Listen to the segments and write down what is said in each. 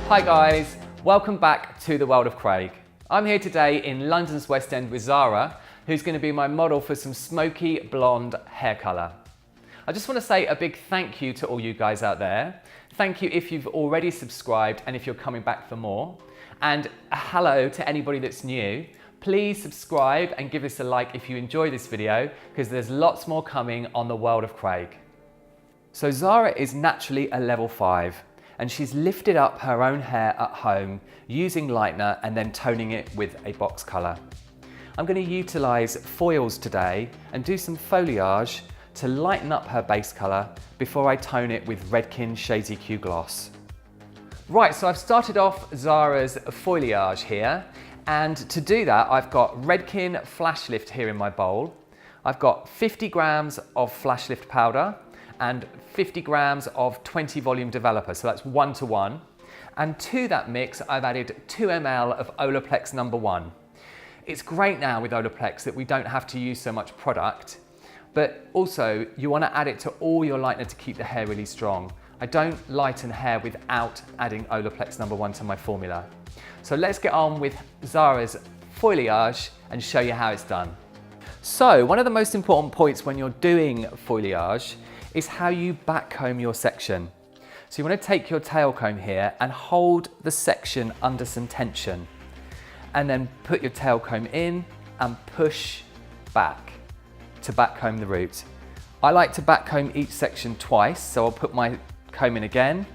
Hi guys, welcome back to the world of Craig. I'm here today in London's West End with Zara, who's going to be my model for some smoky blonde hair colour. I just want to say a big thank you to all you guys out there. Thank you if you've already subscribed and if you're coming back for more. And a hello to anybody that's new. Please subscribe and give us a like if you enjoy this video, because there's lots more coming on the world of Craig. So Zara is naturally a level 5. And she's lifted up her own hair at home using lightener and then toning it with a box colour. I'm going to utilise foils today and do some foliage to lighten up her base colour before I tone it with Redken Shades EQ Gloss. Right, so I've started off Zara's foliage here, and to do that I've got Redken Flash Lift here in my bowl. I've got 50 grams of Flash Lift powder and 50 grams of 20 volume developer, so that's 1:1. And to that mix, I've added 2 ml of Olaplex No1. It's great now with Olaplex that we don't have to use so much product, but also you want to add it to all your lightener to keep the hair really strong. I don't lighten hair without adding Olaplex No1 to my formula. So let's get on with Zara's foliage and show you how it's done. So one of the most important points when you're doing foliage is how you backcomb your section. So you want to take your tail comb here and hold the section under some tension, and then put your tail comb in and push back to backcomb the root. I like to backcomb each section twice, so I'll put my comb in again,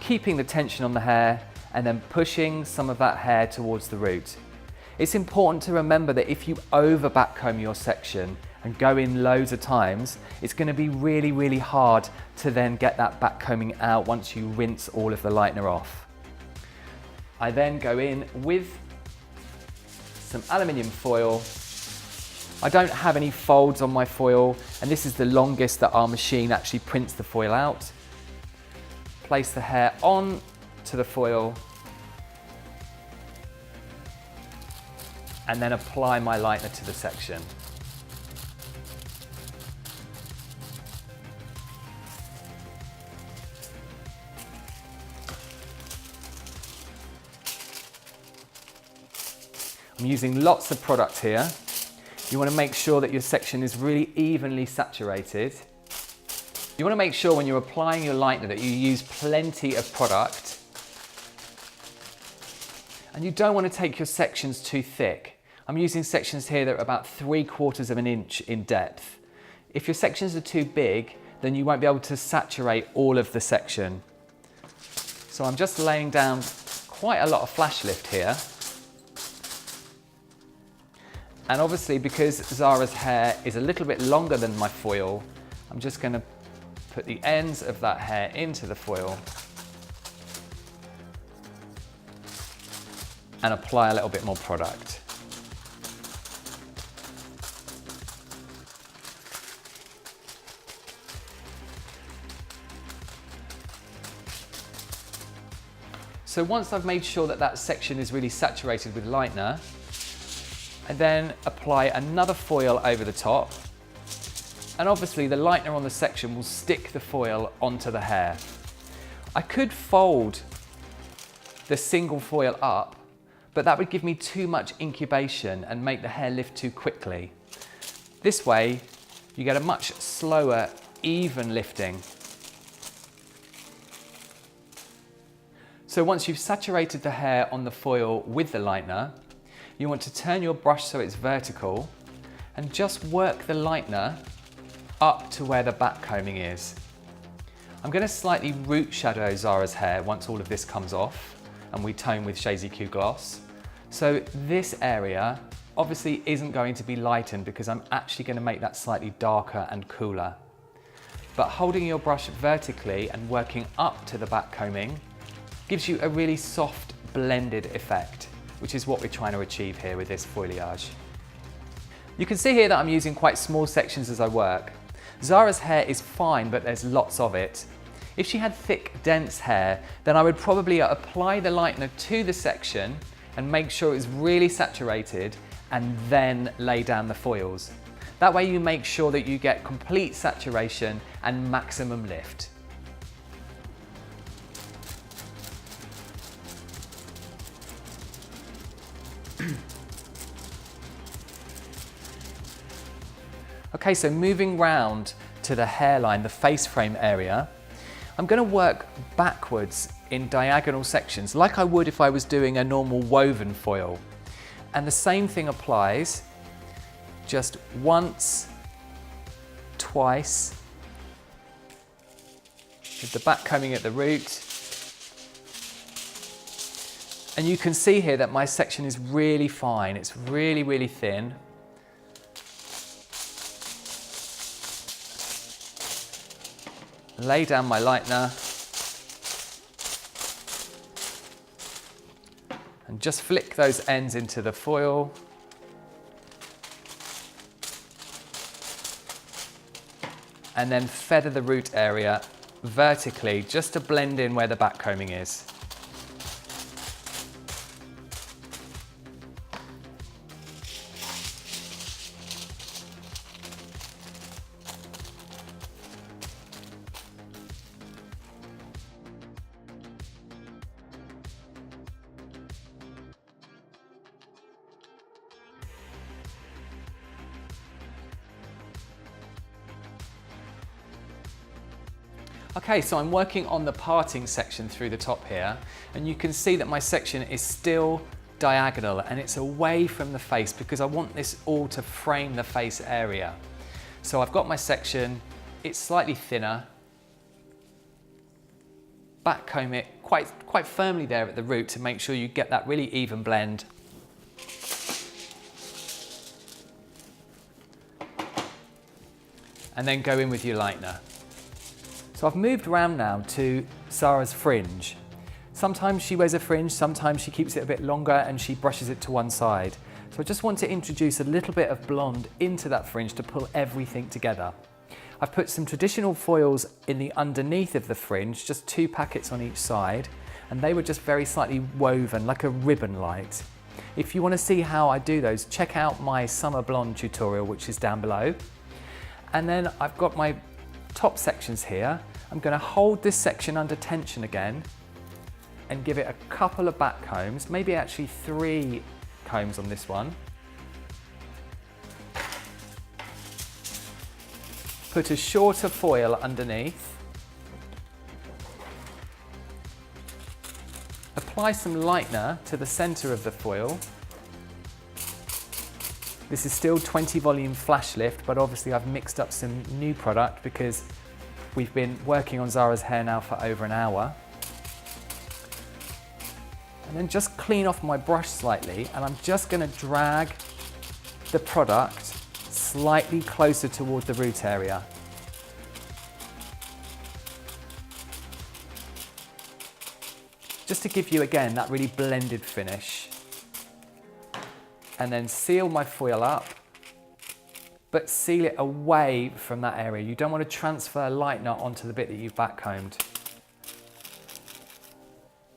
keeping the tension on the hair and then pushing some of that hair towards the root. It's important to remember that if you over backcomb your section and go in loads of times, it's going to be really, really hard to then get that backcombing out once you rinse all of the lightener off. I then go in with some aluminium foil. I don't have any folds on my foil, and this is the longest that our machine actually prints the foil out. Place the hair on to the foil and then apply my lightener to the section. I'm using lots of product here. You want to make sure that your section is really evenly saturated. You want to make sure when you're applying your lightener that you use plenty of product. And you don't want to take your sections too thick. I'm using sections here that are about 3/4 of an inch in depth. If your sections are too big, then you won't be able to saturate all of the section. So I'm just laying down quite a lot of flash lift here. And obviously, because Zara's hair is a little bit longer than my foil, I'm just going to put the ends of that hair into the foil and apply a little bit more product. So once I've made sure that that section is really saturated with lightener, I then apply another foil over the top, and obviously the lightener on the section will stick the foil onto the hair. I could fold the single foil up, but that would give me too much incubation and make the hair lift too quickly. This way you get a much slower, even lifting. So once you've saturated the hair on the foil with the lightener, you want to turn your brush so it's vertical and just work the lightener up to where the backcombing is. I'm going to slightly root shadow Zara's hair once all of this comes off and we tone with Shades EQ Gloss. So this area obviously isn't going to be lightened because I'm actually going to make that slightly darker and cooler. But holding your brush vertically and working up to the backcombing gives you a really soft blended effect, which is what we're trying to achieve here with this foliage. You can see here that I'm using quite small sections as I work. Zara's hair is fine, but there's lots of it. If she had thick, dense hair, then I would probably apply the lightener to the section and make sure it's really saturated and then lay down the foils. That way you make sure that you get complete saturation and maximum lift. Okay, so moving round to the hairline, the face frame area, I'm going to work backwards in diagonal sections like I would if I was doing a normal woven foil. And the same thing applies, just once, twice, with the back combing at the root. And you can see here that my section is really fine, it's really, really thin. Lay down my lightener and just flick those ends into the foil. And then feather the root area vertically just to blend in where the back combing is. Okay, so I'm working on the parting section through the top here, and you can see that my section is still diagonal and it's away from the face because I want this all to frame the face area. So I've got my section, it's slightly thinner, back comb it quite firmly there at the root to make sure you get that really even blend. And then go in with your lightener. So I've moved around now to Zara's fringe. Sometimes she wears a fringe, sometimes she keeps it a bit longer and she brushes it to one side. So I just want to introduce a little bit of blonde into that fringe to pull everything together. I've put some traditional foils in the underneath of the fringe, just 2 packets on each side, and they were just very slightly woven, like a ribbon light. If you want to see how I do those, check out my summer blonde tutorial, which is down below. And then I've got my top sections here. I'm going to hold this section under tension again and give it a couple of back combs, maybe actually 3 combs on this one. Put a shorter foil underneath. Apply some lightener to the center of the foil. This is still 20 volume flash lift, but obviously I've mixed up some new product because we've been working on Zara's hair now for over an hour. And then just clean off my brush slightly, and I'm just going to drag the product slightly closer toward the root area. Just to give you, again, that really blended finish. And then seal my foil up, but seal it away from that area. You don't want to transfer lightener onto the bit that you've backcombed.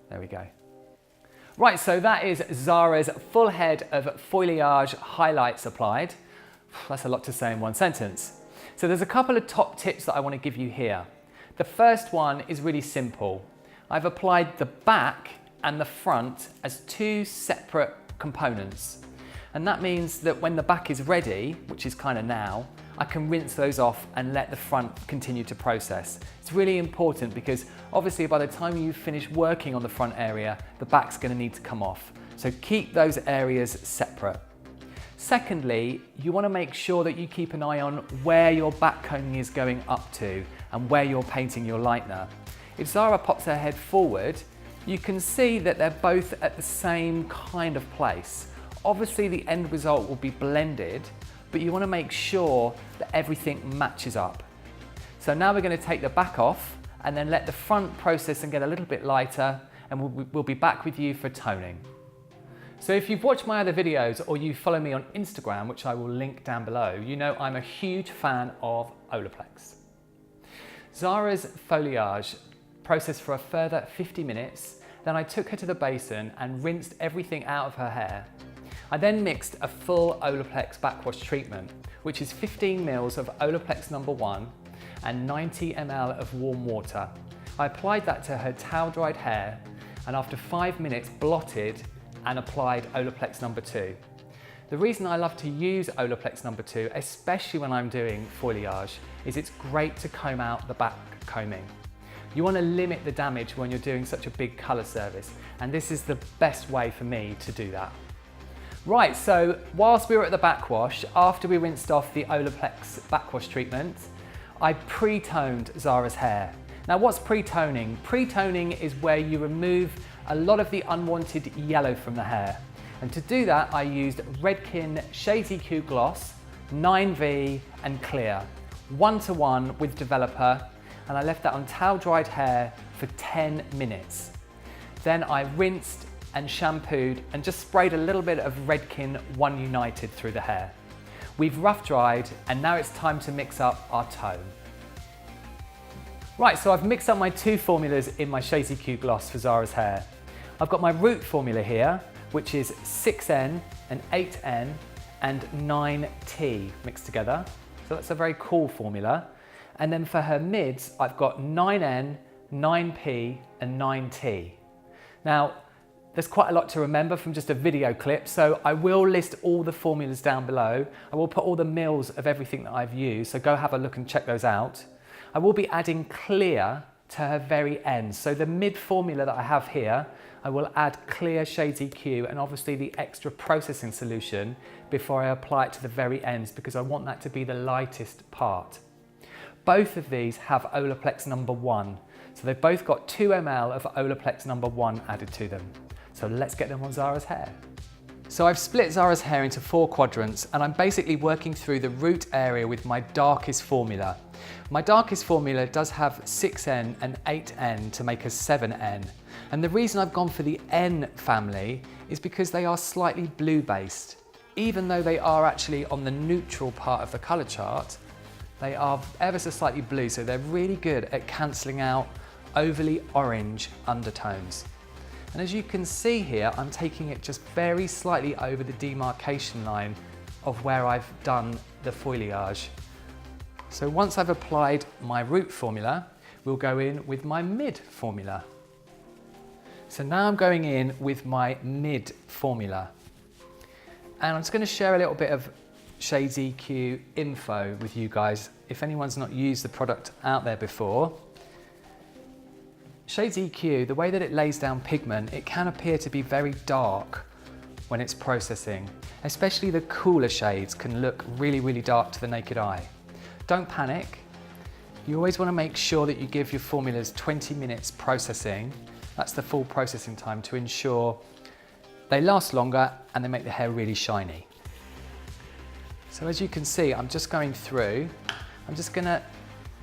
There we go. Right, so that is Zara's full head of foliage highlights applied. That's a lot to say in one sentence. So there's a couple of top tips that I want to give you here. The first one is really simple. I've applied the back and the front as 2 separate components. And that means that when the back is ready, which is kind of now, I can rinse those off and let the front continue to process. It's really important because obviously by the time you finish working on the front area, the back's going to need to come off. So keep those areas separate. Secondly, you want to make sure that you keep an eye on where your back combing is going up to and where you're painting your lightener. If Zara pops her head forward, you can see that they're both at the same kind of place. Obviously the end result will be blended, but you want to make sure that everything matches up. So now we're going to take the back off and then let the front process and get a little bit lighter, and we'll be back with you for toning. So if you've watched my other videos or you follow me on Instagram, which I will link down below, you know I'm a huge fan of Olaplex. Zara's foliage processed for a further 50 minutes, then I took her to the basin and rinsed everything out of her hair. I then mixed a full Olaplex backwash treatment, which is 15 ml of Olaplex No1 and 90 ml of warm water. I applied that to her towel-dried hair and after 5 minutes blotted and applied Olaplex No.2. The reason I love to use Olaplex No.2, especially when I'm doing foliage, is it's great to comb out the back combing. You want to limit the damage when you're doing such a big colour service, and this is the best way for me to do that. Right, so whilst we were at the backwash, after we rinsed off the Olaplex backwash treatment, I pre-toned Zara's hair. Now what's pre-toning? Pre-toning is where you remove a lot of the unwanted yellow from the hair. And to do that, I used Redken Shades EQ Gloss, 9V and Clear, 1-to-1 with developer, and I left that on towel dried hair for 10 minutes. Then I rinsed and shampooed and just sprayed a little bit of Redken 1 United through the hair. We've rough dried and now it's time to mix up our tone. Right, so I've mixed up my two formulas in my Shades EQ Gloss for Zara's hair. I've got my root formula here, which is 6N and 8N and 9T mixed together. So that's a very cool formula. And then for her mids, I've got 9N, 9P and 9T. Now, there's quite a lot to remember from just a video clip, so I will list all the formulas down below. I will put all the mils of everything that I've used, so go have a look and check those out. I will be adding Clear to her very end. So the mid formula that I have here, I will add Clear Shades EQ and obviously the extra processing solution before I apply it to the very ends, because I want that to be the lightest part. Both of these have Olaplex No.1. So they've both got 2 ml of Olaplex No.1 added to them. So let's get them on Zara's hair. So I've split Zara's hair into 4 quadrants and I'm basically working through the root area with my darkest formula. My darkest formula does have 6N and 8N to make a 7N. And the reason I've gone for the N family is because they are slightly blue based. Even though they are actually on the neutral part of the colour chart, they are ever so slightly blue, so they're really good at cancelling out overly orange undertones. And as you can see here, I'm taking it just very slightly over the demarcation line of where I've done the foliage. So once I've applied my root formula, we'll go in with my mid formula. So now I'm going in with my mid formula. And I'm just going to share a little bit of Shades EQ info with you guys, if anyone's not used the product out there before. Shades EQ, the way that it lays down pigment, it can appear to be very dark when it's processing. Especially the cooler shades can look really, really dark to the naked eye. Don't panic. You always want to make sure that you give your formulas 20 minutes processing. That's the full processing time to ensure they last longer and they make the hair really shiny. So as you can see, I'm just going through, I'm just going to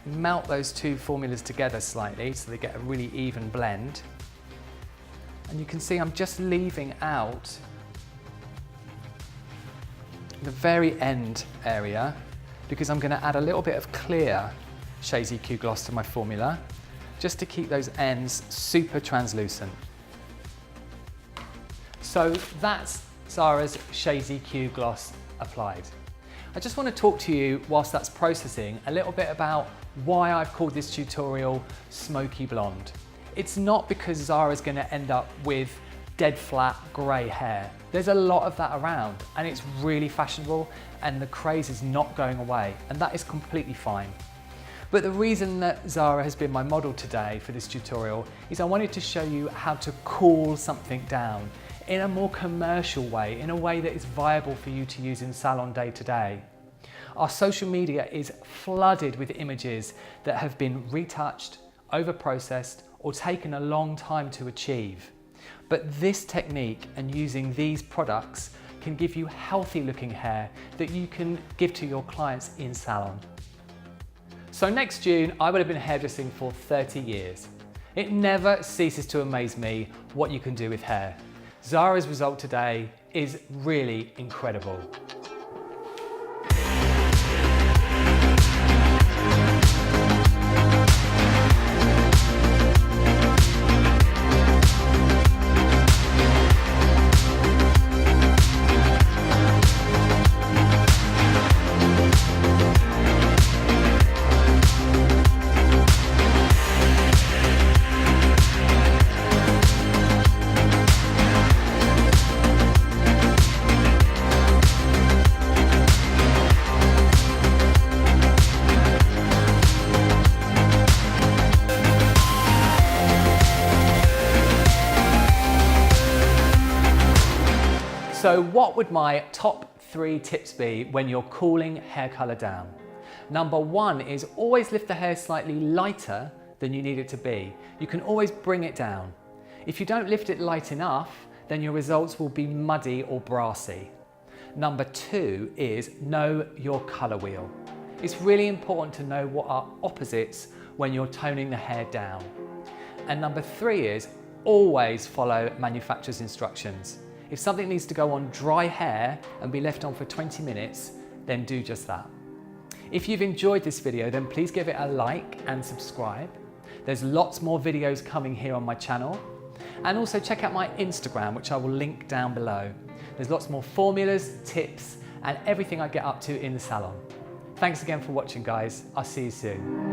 melt those two formulas together slightly so they get a really even blend. And you can see I'm just leaving out the very end area because I'm going to add a little bit of clear Shades EQ gloss to my formula just to keep those ends super translucent. So that's Zara's Shades EQ gloss applied. I just want to talk to you whilst that's processing a little bit about why I've called this tutorial Smoky Blonde. It's not because Zara's going to end up with dead flat grey hair. There's a lot of that around and it's really fashionable and the craze is not going away, and that is completely fine. But the reason that Zara has been my model today for this tutorial is I wanted to show you how to cool something down in a more commercial way, in a way that is viable for you to use in salon day to day. Our social media is flooded with images that have been retouched, overprocessed, or taken a long time to achieve. But this technique and using these products can give you healthy looking hair that you can give to your clients in salon. So next June, I would have been hairdressing for 30 years. It never ceases to amaze me what you can do with hair. Zara's result today is really incredible. So what would my top 3 tips be when you're cooling hair color down? Number 1 is always lift the hair slightly lighter than you need it to be. You can always bring it down. If you don't lift it light enough, then your results will be muddy or brassy. Number 2 is know your color wheel. It's really important to know what are opposites when you're toning the hair down. And number 3 is always follow manufacturer's instructions. If something needs to go on dry hair and be left on for 20 minutes, then do just that. If you've enjoyed this video, then please give it a like and subscribe. There's lots more videos coming here on my channel. And also check out my Instagram, which I will link down below. There's lots more formulas, tips, and everything I get up to in the salon. Thanks again for watching, guys. I'll see you soon.